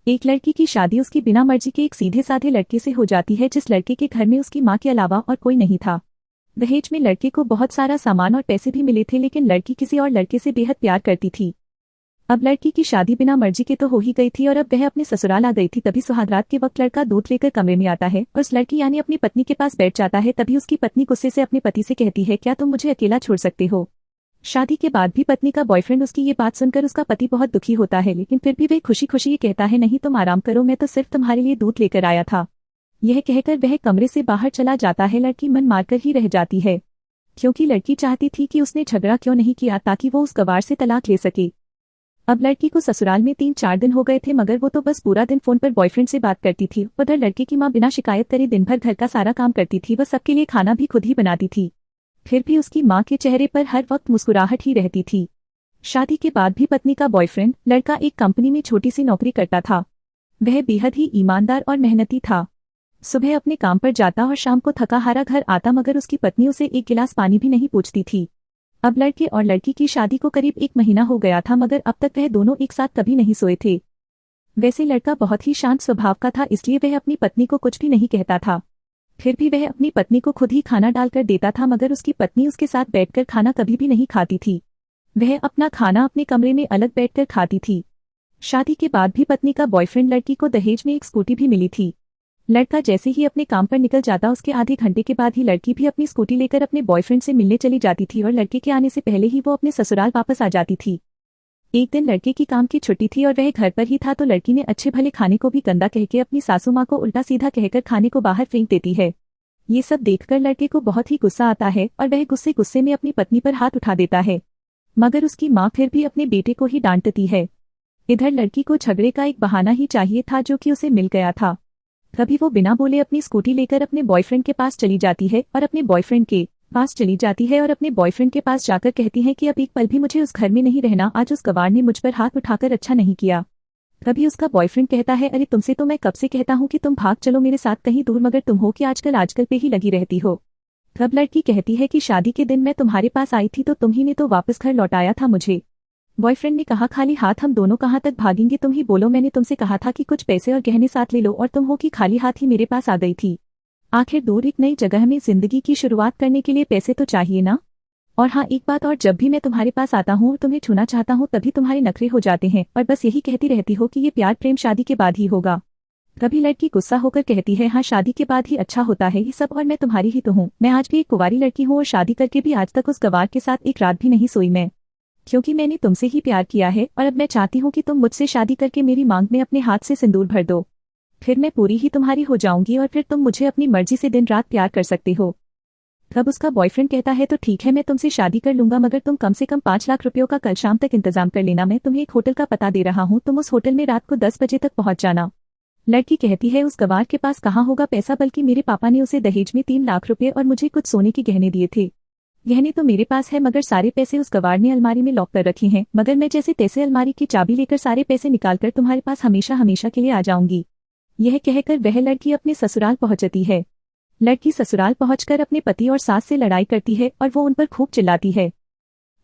एक लड़की की शादी उसकी बिना मर्जी के एक सीधे साधे लड़के से हो जाती है, जिस लड़के के घर में उसकी माँ के अलावा और कोई नहीं था। दहेज में लड़के को बहुत सारा सामान और पैसे भी मिले थे, लेकिन लड़की किसी और लड़के से बेहद प्यार करती थी। अब लड़की की शादी बिना मर्जी के तो हो ही गई थी और अब वह अपने ससुराल आ गई थी। तभी सुहागरात के वक्त लड़का दूध लेकर कमरे में आता है और उस लड़की यानी अपनी पत्नी के पास बैठ जाता है। तभी उसकी पत्नी गुस्से से अपने पति से कहती है, क्या तुम मुझे अकेला छोड़ सकते हो? शादी के बाद भी पत्नी का बॉयफ्रेंड उसकी ये बात सुनकर उसका पति बहुत दुखी होता है, लेकिन फिर भी वह खुशी खुशी ये कहता है, नहीं तुम आराम करो, मैं तो सिर्फ तुम्हारे लिए दूध लेकर आया था। यह कहकर वह कमरे से बाहर चला जाता है। लड़की मन मारकर ही रह जाती है, क्योंकि लड़की चाहती थी कि उसने झगड़ा क्यों नहीं किया ताकि वो उस गवार से तलाक ले सके। अब लड़की को ससुराल में 3-4 दिन हो गए थे, मगर वो तो बस पूरा दिन फोन पर बॉयफ्रेंड से बात करती थी। उधर लड़के की माँ बिना शिकायत करे दिन भर घर का सारा काम करती थी, वह सबके लिए खाना भी खुद ही बनाती थी। फिर भी उसकी माँ के चेहरे पर हर वक्त मुस्कुराहट ही रहती थी। शादी के बाद भी पत्नी का बॉयफ्रेंड लड़का एक कंपनी में छोटी सी नौकरी करता था। वह बेहद ही ईमानदार और मेहनती था। सुबह अपने काम पर जाता और शाम को थका हारा घर आता, मगर उसकी पत्नी उसे एक गिलास पानी भी नहीं पूछती थी। अब लड़के और लड़की की शादी को करीब 1 महीना हो गया था, मगर अब तक वह दोनों एक साथ कभी नहीं सोए थे। वैसे लड़का बहुत ही शांत स्वभाव का था, इसलिए वह अपनी पत्नी को कुछ भी नहीं कहता था। फिर भी वह अपनी पत्नी को खुद ही खाना डालकर देता था, मगर उसकी पत्नी उसके साथ बैठकर खाना कभी भी नहीं खाती थी। वह अपना खाना अपने कमरे में अलग बैठकर खाती थी। शादी के बाद भी पत्नी का बॉयफ्रेंड लड़की को दहेज में एक स्कूटी भी मिली थी। लड़का जैसे ही अपने काम पर निकल जाता, उसके आधे घंटे के बाद ही लड़की भी अपनी स्कूटी लेकर अपने बॉयफ्रेंड से मिलने चली जाती थी और लड़के के आने से पहले ही वो अपने ससुराल वापस आ जाती थी। एक दिन लड़के की काम की छुट्टी थी और वह घर पर ही था, तो लड़की ने अच्छे भले खाने को भी गंदा कहके अपनी सासू माँ को उल्टा सीधा कहकर खाने को बाहर फेंक देती है। ये सब देखकर लड़के को बहुत ही गुस्सा आता है और वह गुस्से गुस्से में अपनी पत्नी पर हाथ उठा देता है, मगर उसकी माँ फिर भी अपने बेटे को ही डांटती है। इधर लड़की को झगड़े का एक बहाना ही चाहिए था, जो कि उसे मिल गया था। तभी वो बिना बोले अपनी स्कूटी लेकर अपने बॉयफ्रेंड के पास चली जाती है और अपने बॉयफ्रेंड के पास जाकर कहती है कि अब एक पल भी मुझे उस घर में नहीं रहना, आज उस गवार ने मुझ पर हाथ उठाकर अच्छा नहीं किया। तभी उसका बॉयफ्रेंड कहता है, अरे तुमसे तो मैं कब से कहता हूँ कि तुम भाग चलो मेरे साथ कहीं दूर, मगर तुम हो कि आजकल पे ही लगी रहती हो। तब लड़की कहती है कि शादी के दिन मैं तुम्हारे पास आई थी तो तुम ही ने तो वापस घर लौटाया था मुझे। बॉयफ्रेंड ने कहा, खाली हाथ हम दोनों कहाँ तक भागेंगे, तुम ही बोलो, मैंने तुमसे कहा था कि कुछ पैसे और गहने साथ ले लो और तुम हो कि खाली हाथ ही मेरे पास आ गई थी। आखिर दूर एक नई जगह में जिंदगी की शुरुआत करने के लिए पैसे तो चाहिए ना। और हाँ एक बात और, जब भी मैं तुम्हारे पास आता हूँ और तुम्हें छूना चाहता हूँ तभी तुम्हारे नखरे हो जाते हैं और बस यही कहती रहती हो कि ये प्यार प्रेम शादी के बाद ही होगा। तभी लड़की गुस्सा होकर कहती है, हाँ शादी के बाद ही अच्छा होता है ये सब, और मैं तुम्हारी ही तो हूँ। मैं आज भी एक कुंवारी लड़की हूँ और शादी करके भी आज तक उस गवार के साथ एक रात भी नहीं सोई मैं, क्योंकि मैंने तुमसे ही प्यार किया है और अब मैं चाहती हूँ कि तुम मुझसे शादी करके मेरी मांग में अपने हाथ से सिंदूर भर दो। फिर मैं पूरी ही तुम्हारी हो जाऊंगी और फिर तुम मुझे अपनी मर्जी से दिन रात प्यार कर सकते हो। तब उसका बॉयफ्रेंड कहता है, तो ठीक है मैं तुमसे शादी कर लूंगा, मगर तुम कम से कम 5 लाख रुपयों का कल शाम तक इंतजाम कर लेना। मैं तुम्हें एक होटल का पता दे रहा हूँ, तुम उस होटल में रात को 10 बजे तक पहुंच जाना। लड़की कहती है, उस गवार के पास कहाँ होगा पैसा, बल्कि मेरे पापा ने उसे दहेज में 3 लाख रुपए और मुझे कुछ सोने के गहने दिए थे। गहने तो मेरे पास है, मगर सारे पैसे उस गवार ने अलमारी में लॉक कर रखे हैं, मगर मैं जैसे तैसे अलमारी की चाबी लेकर सारे पैसे निकालकर तुम्हारे पास हमेशा हमेशा के लिए आ जाऊंगी। यह कहकर वह लड़की अपने ससुराल पहुंचती है। लड़की ससुराल पहुंचकर अपने पति और सास से लड़ाई करती है और वो उन पर खूब चिल्लाती है,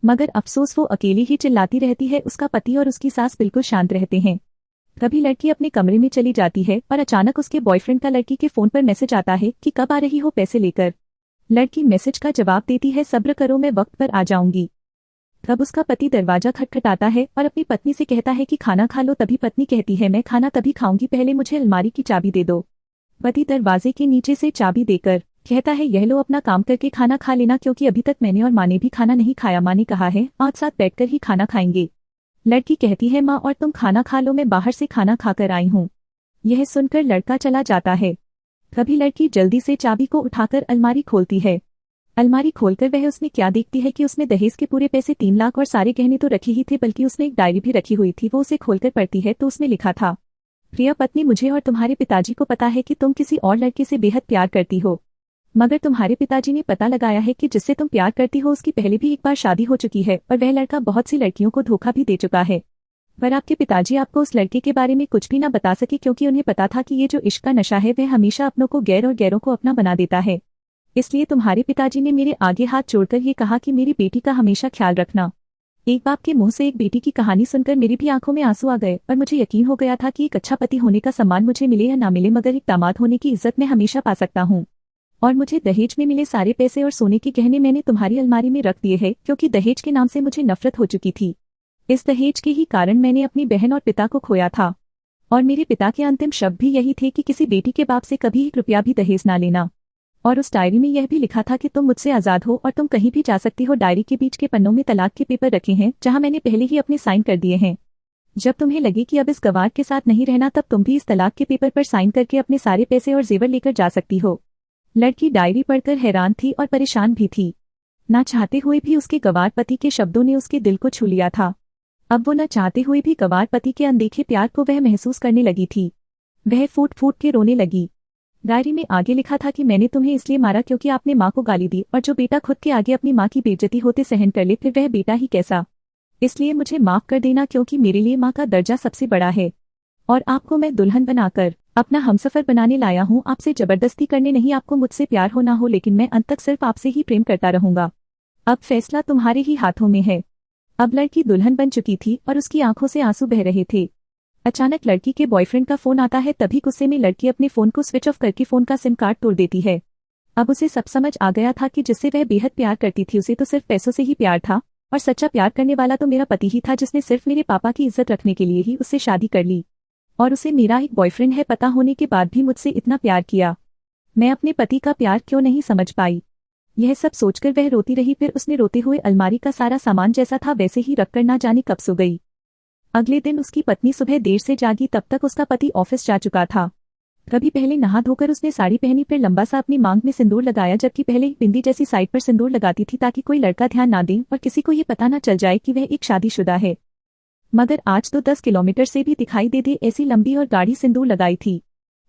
मगर अफसोस वो अकेली ही चिल्लाती रहती है। उसका पति और उसकी सास बिल्कुल शांत रहते हैं। तभी लड़की अपने कमरे में चली जाती है और अचानक उसके बॉयफ्रेंड का लड़की के फोन पर मैसेज आता है कि कब आ रही हो पैसे लेकर। लड़की मैसेज का जवाब देती है, सब्र करो मैं वक्त पर आ जाऊंगी। तब उसका पति दरवाजा खटखटाता है और अपनी पत्नी से कहता है कि खाना खा लो। तभी पत्नी कहती है, मैं खाना तभी खाऊंगी, पहले मुझे अलमारी की चाबी दे दो। पति दरवाजे के नीचे से चाबी देकर कहता है, यह लो अपना काम करके खाना खा लेना, क्योंकि अभी तक मैंने और माँ ने भी खाना नहीं खाया। माँ ने कहा है आज साथ बैठकर ही खाना खाएंगे। लड़की कहती है, माँ और तुम खाना खा लो, मैं बाहर से खाना खाकर आई हूँ। यह सुनकर लड़का चला जाता है। तभी लड़की जल्दी से चाबी को उठाकर अलमारी खोलती है। अलमारी खोलकर वह उसमें क्या देखती है कि उसमें दहेज के पूरे पैसे 3 लाख और सारे गहने तो रखे ही थे, बल्कि उसमें एक डायरी भी रखी हुई थी। वो उसे खोलकर पढ़ती है तो उसमें लिखा था, प्रिय पत्नी, मुझे और तुम्हारे पिताजी को पता है कि तुम किसी और लड़के से बेहद प्यार करती हो, मगर तुम्हारे पिताजी ने पता लगाया है कि जिससे तुम प्यार करती हो उसकी पहले भी एक बार शादी हो चुकी है और वह लड़का बहुत सी लड़कियों को धोखा भी दे चुका है। पर आपके पिताजी आपको उस लड़के के बारे में कुछ भी ना बता सके, क्योंकि उन्हें पता था कि ये जो इश्क का नशा है वह हमेशा अपनों को गैर और गैरों को अपना बना देता है। इसलिए तुम्हारे पिताजी ने मेरे आगे हाथ जोड़कर ये कहा कि मेरी बेटी का हमेशा ख्याल रखना। एक बाप के मुंह से एक बेटी की कहानी सुनकर मेरी भी आंखों में आंसू आ गए और मुझे यकीन हो गया था कि एक अच्छा पति होने का सम्मान मुझे मिले या ना मिले, मगर एक दामाद होने की इज्जत मैं हमेशा पा सकता हूँ। और मुझे दहेज में मिले सारे पैसे और सोने के गहने मैंने तुम्हारी अलमारी में रख दिए हैं, क्योंकि दहेज के नाम से मुझे नफरत हो चुकी थी। इस दहेज के ही कारण मैंने अपनी बहन और पिता को खोया था। और मेरे पिता के अंतिम शब्द भी यही थे कि किसी बेटी के बाप से कभी 1 रुपया भी दहेज ना लेना। और उस डायरी में यह भी लिखा था कि तुम मुझसे आजाद हो और तुम कहीं भी जा सकती हो। डायरी के बीच के पन्नों में तलाक के पेपर रखे हैं, जहां मैंने पहले ही अपने साइन कर दिए हैं। जब तुम्हें लगे कि अब इस गवार के साथ नहीं रहना, तब तुम भी इस तलाक के पेपर पर साइन करके अपने सारे पैसे और जेवर लेकर जा सकती हो। लड़की डायरी पढ़कर हैरान थी और परेशान भी थी। ना चाहते हुए भी उसके गवार पति के शब्दों ने उसके दिल को छू लिया था। अब वो न चाहते हुए भी गवार पति के अनदेखे प्यार को वह महसूस करने लगी थी। वह फूट फूट के रोने लगी। डायरी में आगे लिखा था कि मैंने तुम्हें इसलिए मारा क्योंकि आपने माँ को गाली दी, और जो बेटा खुद के आगे अपनी माँ की बेइज्जती होते सहन कर ले, फिर वह बेटा ही कैसा। इसलिए मुझे माफ कर देना, क्योंकि मेरे लिए माँ का दर्जा सबसे बड़ा है। और आपको मैं दुल्हन बनाकर अपना हमसफर बनाने लाया हूँ। आपसे जबरदस्ती करने नहीं, आपको मुझसे प्यार हो ना हो, लेकिन मैं अंत तक सिर्फ आपसे ही प्रेम करता रहूंगा। अब फैसला तुम्हारे ही हाथों में है। अब लड़की दुल्हन बन चुकी थी और उसकी आंखों से आंसू बह रहे थे। अचानक लड़की के बॉयफ्रेंड का फोन आता है। तभी गुस्से में लड़की अपने फोन को स्विच ऑफ करके फोन का सिम कार्ड तोड़ देती है। अब उसे सब समझ आ गया था कि जिससे वह बेहद प्यार करती थी, उसे तो सिर्फ पैसों से ही प्यार था, और सच्चा प्यार करने वाला तो मेरा पति ही था, जिसने सिर्फ मेरे पापा की इज्जत रखने के लिए ही उससे शादी कर ली। और उसे मेरा एक बॉयफ्रेंड है पता होने के बाद भी मुझसे इतना प्यार किया। मैं अपने पति का प्यार क्यों नहीं समझ पाई। यह सब सोचकर वह रोती रही। फिर उसने रोते हुए अलमारी का सारा सामान जैसा था वैसे ही रखकर ना जाने कब सो गई। अगले दिन उसकी पत्नी सुबह देर से जागी, तब तक उसका पति ऑफिस जा चुका था। कभी पहले नहा धोकर उसने साड़ी पहनी, फिर लंबा सा अपनी मांग में सिंदूर लगाया, जबकि पहले एक बिंदी जैसी साइड पर सिंदूर लगाती थी ताकि कोई लड़का ध्यान ना दे और किसी को ये पता ना चल जाए कि वह एक शादीशुदा है। मगर आज तो 10 किलोमीटर से भी दिखाई दे ऐसी लंबी और गाढ़ी सिंदूर लगाई थी।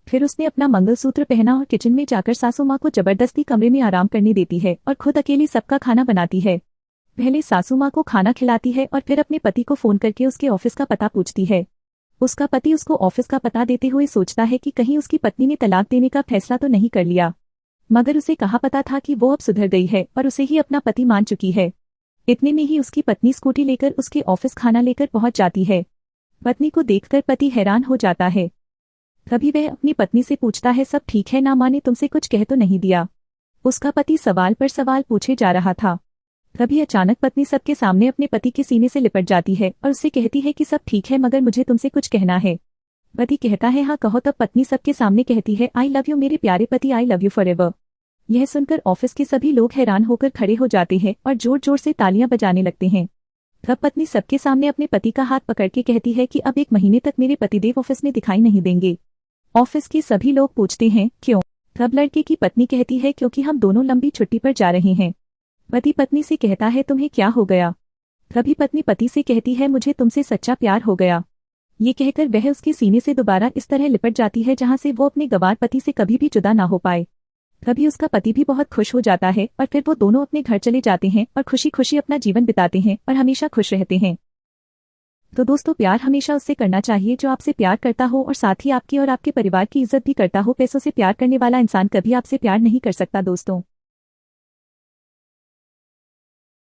फिर उसने अपना मंगलसूत्र पहना और किचन में जाकर सासू माँ को जबरदस्ती कमरे में आराम करने देती है और खुद अकेली सबका खाना बनाती है। पहले सासू माँ को खाना खिलाती है और फिर अपने पति को फोन करके उसके ऑफिस का पता पूछती है। उसका पति उसको ऑफिस का पता देते हुए सोचता है कि कहीं उसकी पत्नी ने तलाक देने का फैसला तो नहीं कर लिया। मगर उसे कहाँ पता था कि वो अब सुधर गई है और उसे ही अपना पति मान चुकी है। इतने में ही उसकी पत्नी स्कूटी लेकर उसके ऑफिस खाना लेकर पहुंच जाती है। पत्नी को देखकर पति हैरान हो जाता है। तभी वह अपनी पत्नी से पूछता है, सब ठीक है ना, माँ ने तुमसे कुछ कह तो नहीं दिया। उसका पति सवाल पर सवाल पूछे जा रहा था। तभी अचानक पत्नी सबके सामने अपने पति के सीने से लिपट जाती है और उससे कहती है कि सब ठीक है, मगर मुझे तुमसे कुछ कहना है। पति कहता है, हाँ कहो। तब पत्नी सबके सामने कहती है, आई लव यू मेरे प्यारे पति, आई लव यू फॉरएवर। यह सुनकर ऑफिस के सभी लोग हैरान होकर खड़े हो जाते हैं और जोर जोर से तालियां बजाने लगते हैं। तब पत्नी सबके सामने अपने पति का हाथ पकड़ के कहती है कि अब 1 महीने तक मेरे पतिदेव ऑफिस में दिखाई नहीं देंगे। ऑफिस के सभी लोग पूछते हैं, क्यों? तब लड़के की पत्नी कहती है, क्योंकि हम दोनों लंबी छुट्टी पर जा रहे हैं। पति पत्नी से कहता है, तुम्हें क्या हो गया? तभी पत्नी पति से कहती है, मुझे तुमसे सच्चा प्यार हो गया। ये कहकर वह उसके सीने से दोबारा इस तरह लिपट जाती है जहां से वो अपने गवार पति से कभी भी जुदा ना हो पाए। तभी उसका पति भी बहुत खुश हो जाता है और फिर वो दोनों अपने घर चले जाते हैं और खुशी खुशी अपना जीवन बिताते हैं और हमेशा खुश रहते हैं। तो दोस्तों, प्यार हमेशा उससे करना चाहिए जो आपसे प्यार करता हो और साथ ही आपकी और आपके परिवार की इज्जत भी करता हो। पैसों से प्यार करने वाला इंसान कभी आपसे प्यार नहीं कर सकता दोस्तों।